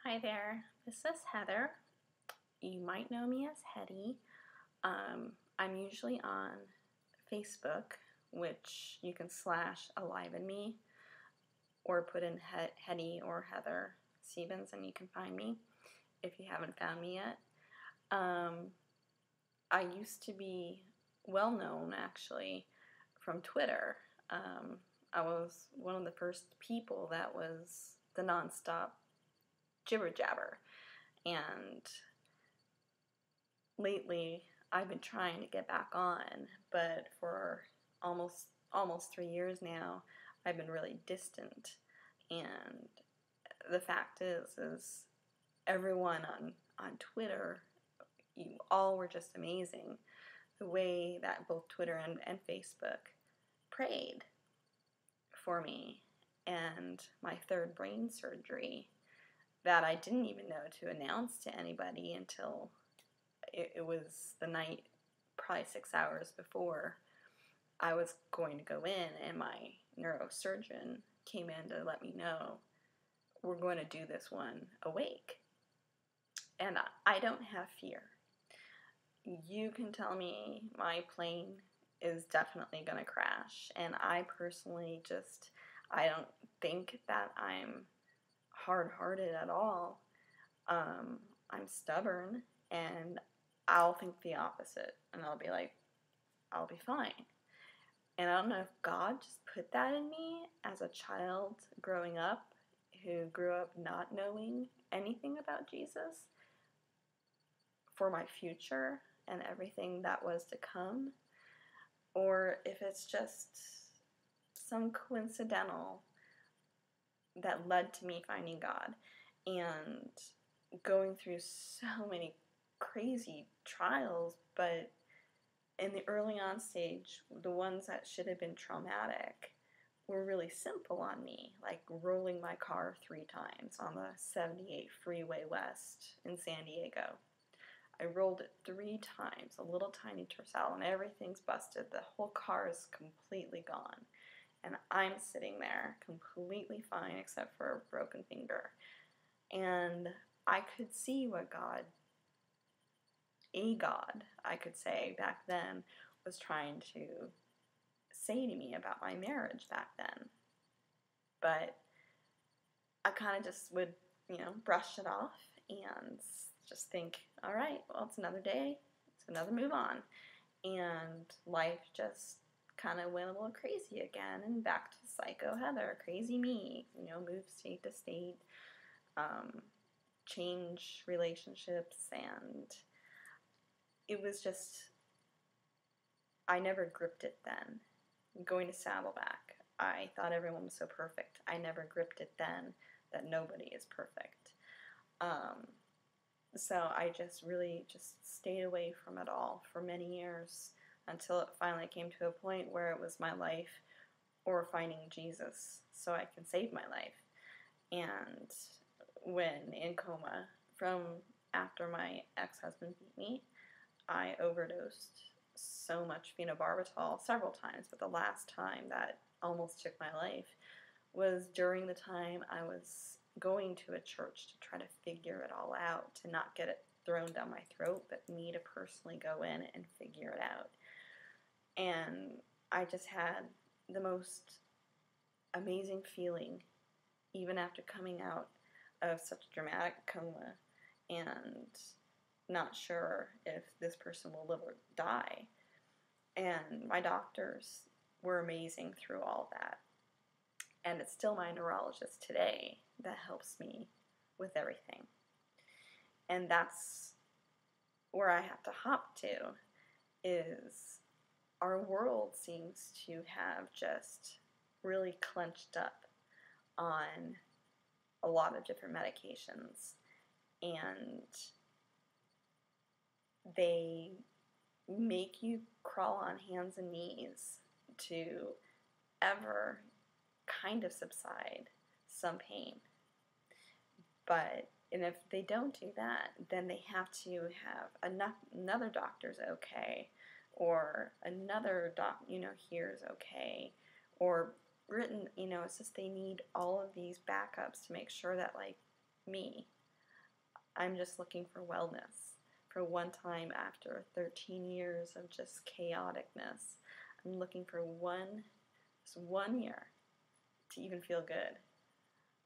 Hi there, this is Heather. You might know me as Hetty. I'm usually on Facebook, which you can slash #AliveInMe or put in Hetty or Heather Stevens and you can find me if you haven't found me yet. I used to be well known actually from Twitter. I was one of the first people that was the nonstop jibber jabber. And lately, I've been trying to get back on, but for almost 3 years now, I've been really distant. And the fact is everyone on Twitter, you all were just amazing. The way that both Twitter and Facebook prayed for me and my third brain surgery that I didn't even know to announce to anybody until it was the night, probably 6 hours before I was going to go in, and my neurosurgeon came in to let me know we're going to do this one awake. And I don't have fear. You can tell me my plane is definitely going to crash, and I personally I don't think that I'm hard-hearted at all. I'm stubborn, and I'll think the opposite, and I'll be like, I'll be fine. And I don't know if God just put that in me as a child growing up who grew up not knowing anything about Jesus for my future and everything that was to come, or if it's just some coincidental that led to me finding God and going through so many crazy trials, but in the early on stage, the ones that should have been traumatic were really simple on me, like rolling my car 3 times on the 78 Freeway West in San Diego. I rolled it 3 times, a little tiny Tercel, and everything's busted. The whole car is completely gone. And I'm sitting there completely fine except for a broken finger. And I could see what God, I could say back then, was trying to say to me about my marriage back then. But I kind of just would, brush it off and just think, all right, well, it's another day, it's another move on. And life just kind of went a little crazy again, and back to psycho Heather, crazy me, move state to state, change relationships, and it was just, I never gripped it then. Going to Saddleback, I thought everyone was so perfect. I never gripped it then that nobody is perfect. So I just really just stayed away from it all for many years until it finally came to a point where it was my life or finding Jesus so I can save my life. And when in coma from after my ex-husband beat me, I overdosed so much phenobarbital several times, but the last time that almost took my life was during the time I was going to a church to try to figure it all out, to not get it thrown down my throat, but me to personally go in and figure it out. And I just had the most amazing feeling, even after coming out of such a dramatic coma and not sure if this person will live or die. And my doctors were amazing through all that. And it's still my neurologist today that helps me with everything. And that's where I have to hop to, is our world seems to have just really clenched up on a lot of different medications, and they make you crawl on hands and knees to ever kind of subside some pain. And if they don't do that, then they have to have another doctor's okay, or another here's okay, or written, it's just they need all of these backups to make sure that, like me, I'm just looking for wellness. For one time after 13 years of just chaoticness, I'm looking for just 1 year to even feel good.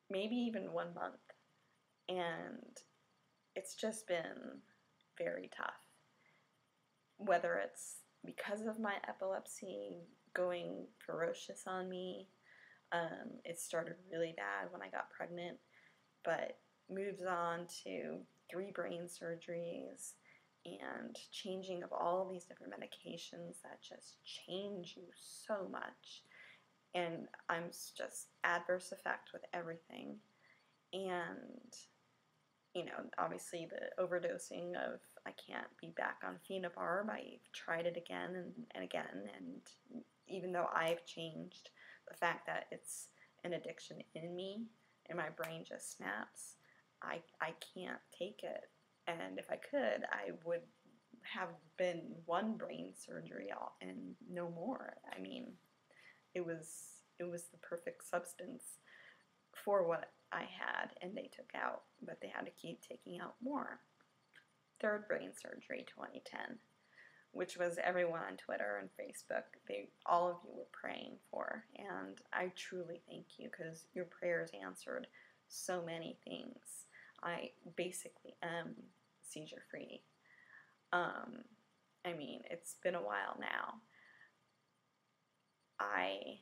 Maybe even 1 month. And it's just been very tough. Whether it's because of my epilepsy going ferocious on me, it started really bad when I got pregnant, but moves on to 3 brain surgeries and changing of all these different medications that just change you so much. And I'm just adverse effect with everything. And, obviously the overdosing of I can't be back on phenobarb. I've tried it again and again. And even though I've changed, the fact that it's an addiction in me and my brain just snaps, I can't take it. And if I could, I would have been 1 brain surgery and no more. I mean, it was the perfect substance for what I had, and they took out, but they had to keep taking out more. 3rd brain surgery, 2010, which was everyone on Twitter and Facebook. All of you were praying for, and I truly thank you because your prayers answered so many things. I basically am seizure free. It's been a while now. I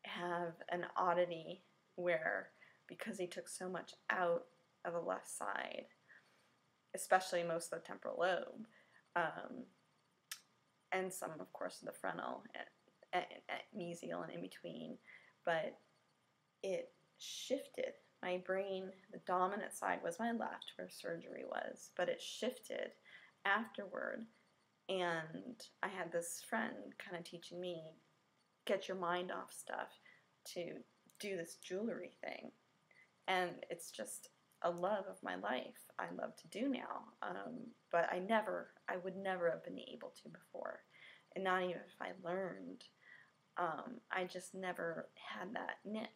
have an oddity where, because they took so much out of the left side, especially most of the temporal lobe, and some, of course, of the frontal, and mesial, and in between, but it shifted. My brain, the dominant side was my left, where surgery was, but it shifted afterward, and I had this friend kind of teaching me, get your mind off stuff, to do this jewelry thing, and it's just a love of my life. I love to do now, but I would never have been able to before, and not even if I learned. I just never had that niche.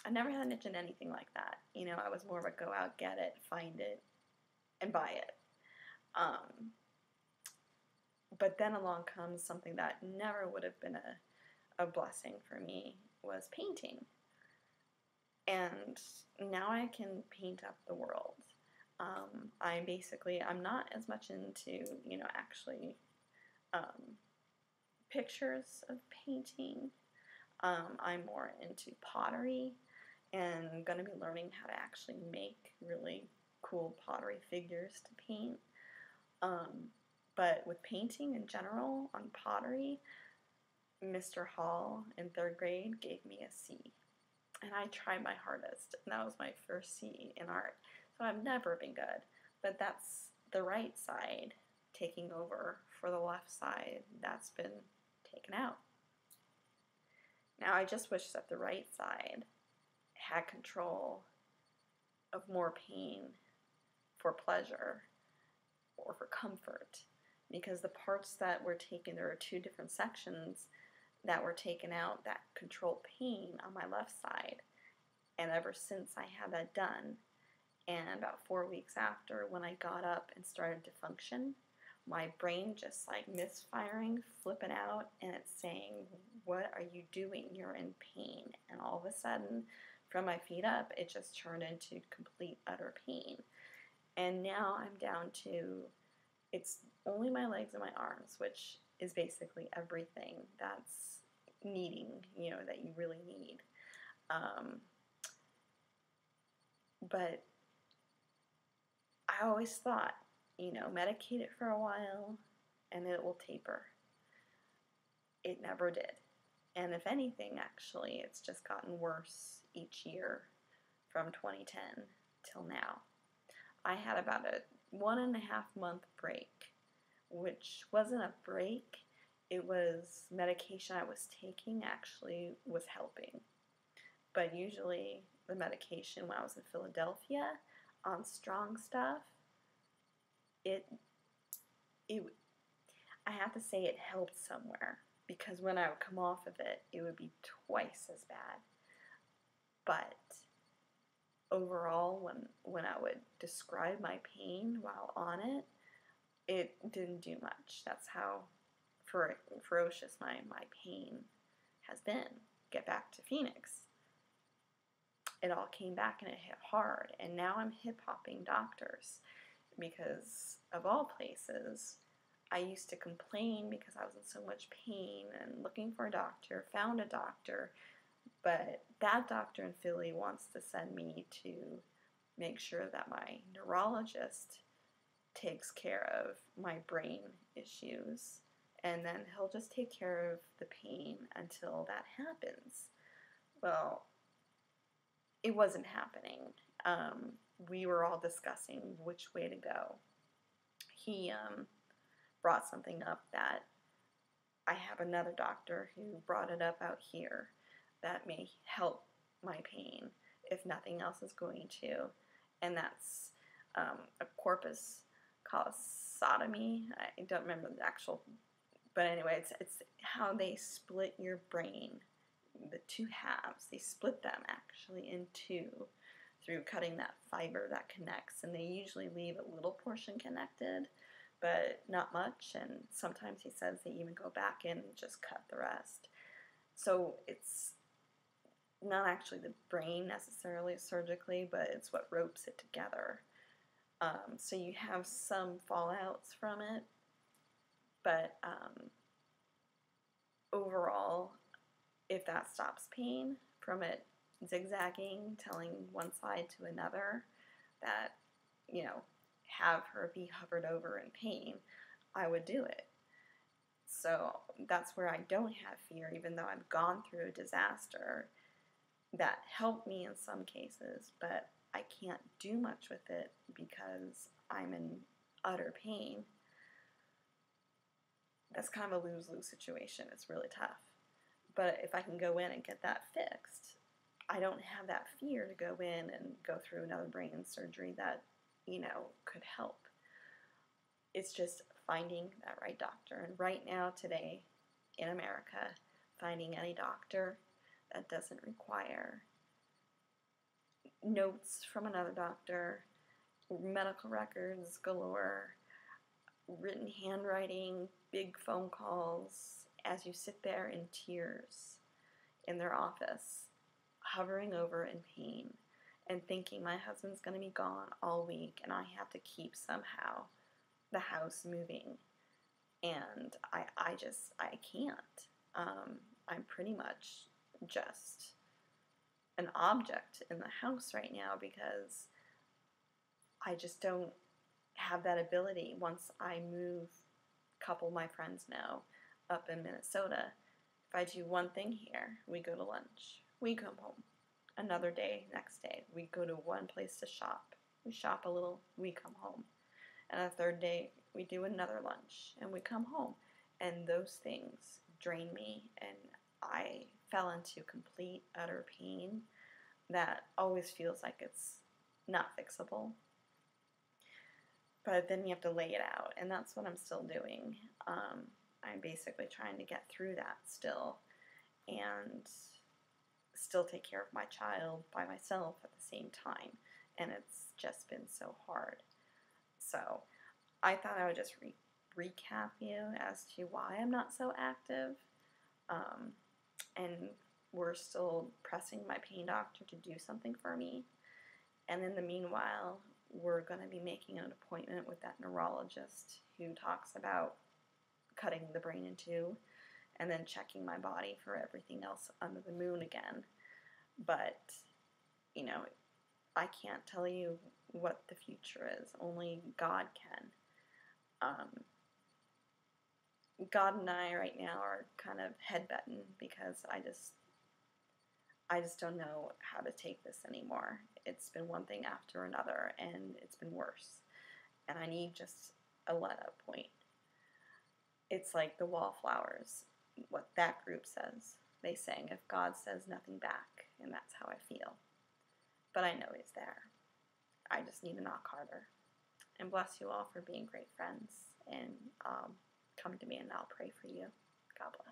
I never had a niche in anything like that. I was more of a go out, get it, find it, and buy it. But then along comes something that never would have been a blessing for me, was painting. And now I can paint up the world. I'm not as much into, actually pictures of painting. I'm more into pottery, and I'm going to be learning how to actually make really cool pottery figures to paint. But with painting in general, on pottery, Mr. Hall in 3rd grade gave me a C. And I tried my hardest, and that was my first C in art. So I've never been good, but that's the right side taking over for the left side that's been taken out. Now I just wish that the right side had control of more pain for pleasure or for comfort, because the parts that were taken, there are 2 different sections that were taken out that control pain on my left side. And ever since I had that done, and about 4 weeks after, when I got up and started to function, my brain just like misfiring, flipping out, and it's saying, what are you doing? You're in pain. And all of a sudden, from my feet up, it just turned into complete, utter pain. And now I'm down to, it's only my legs and my arms, which is basically everything that's needing, that you really need. But I always thought, medicate it for a while and it will taper. It never did. And if anything, actually, it's just gotten worse each year from 2010 till now. I had about a 1.5 month break, which wasn't a break. It was medication I was taking actually was helping. But usually the medication when I was in Philadelphia on strong stuff, I have to say it helped somewhere, because when I would come off of it, it would be twice as bad. But overall, when I would describe my pain while on it, it didn't do much. That's how ferocious my pain has been. Get back to Phoenix. It all came back and it hit hard. And now I'm hip-hopping doctors because, of all places, I used to complain because I was in so much pain and looking for a doctor, found a doctor, but that doctor in Philly wants to send me to make sure that my neurologist takes care of my brain issues, and then he'll just take care of the pain until that happens. Well, it wasn't happening. We were all discussing which way to go. He brought something up that I have another doctor who brought it up out here that may help my pain if nothing else is going to, and that's a corpus callosotomy. I don't remember the actual, but anyway, it's how they split your brain, the two halves. They split them actually in two through cutting that fiber that connects, and they usually leave a little portion connected, but not much, and sometimes he says they even go back in and just cut the rest. So it's not actually the brain necessarily surgically, but it's what ropes it together. So you have some fallouts from it, but overall, if that stops pain from it zigzagging, telling one side to another that, have her be hovered over in pain, I would do it. So that's where I don't have fear, even though I've gone through a disaster that helped me in some cases, but I can't do much with it because I'm in utter pain. That's kind of a lose-lose situation. It's really tough. But if I can go in and get that fixed, I don't have that fear to go in and go through another brain surgery that, could help. It's just finding that right doctor. And right now, today, in America, finding any doctor that doesn't require notes from another doctor, medical records galore, written handwriting, big phone calls, as you sit there in tears in their office, hovering over in pain, and thinking my husband's going to be gone all week and I have to keep somehow the house moving. And I can't. I'm pretty much just an object in the house right now because I just don't have that ability. Once I move, a couple of my friends know, up in Minnesota, if I do one thing here, we go to lunch, we come home. Another day, next day, we go to one place to shop. We shop a little, we come home. And a third day, we do another lunch, and we come home. And those things drain me, and I fell into complete, utter pain that always feels like it's not fixable. But then you have to lay it out, and that's what I'm still doing. I'm basically trying to get through that still, and still take care of my child by myself at the same time, and it's just been so hard. So I thought I would just recap you as to why I'm not so active, and we're still pressing my pain doctor to do something for me. And in the meanwhile, we're going to be making an appointment with that neurologist who talks about cutting the brain in two and then checking my body for everything else under the moon again. But, I can't tell you what the future is. Only God can. God and I right now are kind of headbutting because I just don't know how to take this anymore. It's been one thing after another, and it's been worse. And I need just a let-up point. It's like the Wallflowers, what that group says. They sang, if God says nothing back, and that's how I feel. But I know He's there. I just need to knock harder. And bless you all for being great friends, and come to me and I'll pray for you. God bless.